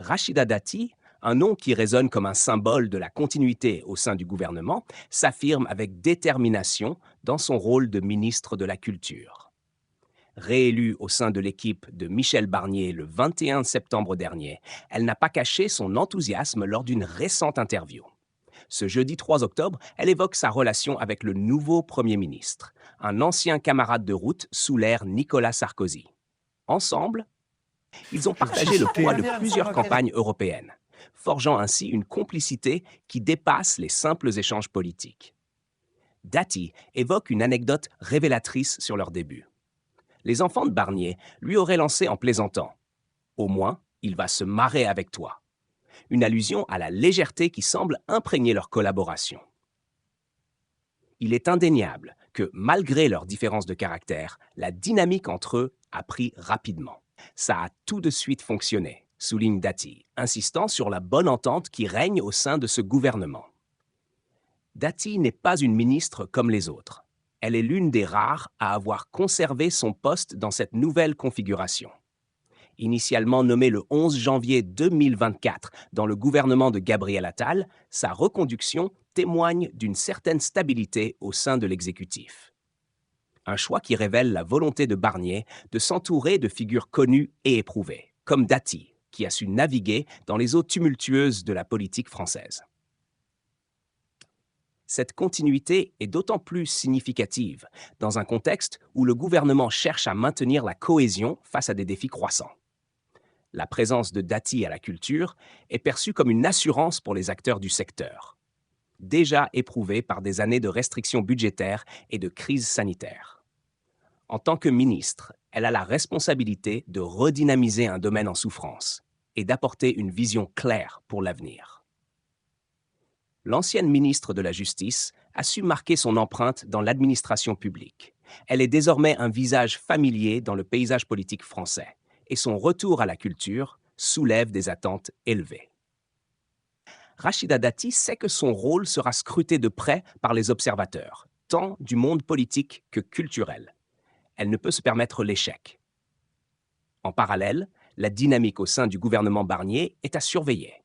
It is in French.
Rachida Dati, un nom qui résonne comme un symbole de la continuité au sein du gouvernement, s'affirme avec détermination dans son rôle de ministre de la Culture. Réélue au sein de l'équipe de Michel Barnier le 21 septembre dernier, elle n'a pas caché son enthousiasme lors d'une récente interview. Ce jeudi 3 octobre, elle évoque sa relation avec le nouveau Premier ministre, un ancien camarade de route sous l'ère Nicolas Sarkozy. Ensemble, ils ont partagé le poids de plusieurs campagnes européennes, forgeant ainsi une complicité qui dépasse les simples échanges politiques. Dati évoque une anecdote révélatrice sur leur début. Les enfants de Barnier lui auraient lancé en plaisantant: Au moins, il va se marrer avec toi. Une allusion à la légèreté qui semble imprégner leur collaboration. Il est indéniable que, malgré leurs différences de caractère, la dynamique entre eux a pris rapidement. Ça a tout de suite fonctionné, souligne Dati, insistant sur la bonne entente qui règne au sein de ce gouvernement. Dati n'est pas une ministre comme les autres. Elle est l'une des rares à avoir conservé son poste dans cette nouvelle configuration. Initialement nommée le 11 janvier 2024 dans le gouvernement de Gabriel Attal, sa reconduction témoigne d'une certaine stabilité au sein de l'exécutif. Un choix qui révèle la volonté de Barnier de s'entourer de figures connues et éprouvées, comme Dati, qui a su naviguer dans les eaux tumultueuses de la politique française. Cette continuité est d'autant plus significative dans un contexte où le gouvernement cherche à maintenir la cohésion face à des défis croissants. La présence de Dati à la culture est perçue comme une assurance pour les acteurs du secteur, déjà éprouvés par des années de restrictions budgétaires et de crise sanitaire. En tant que ministre, elle a la responsabilité de redynamiser un domaine en souffrance et d'apporter une vision claire pour l'avenir. L'ancienne ministre de la Justice a su marquer son empreinte dans l'administration publique. Elle est désormais un visage familier dans le paysage politique français, et son retour à la culture soulève des attentes élevées. Rachida Dati sait que son rôle sera scruté de près par les observateurs, tant du monde politique que culturel. Elle ne peut se permettre l'échec. En parallèle, la dynamique au sein du gouvernement Barnier est à surveiller.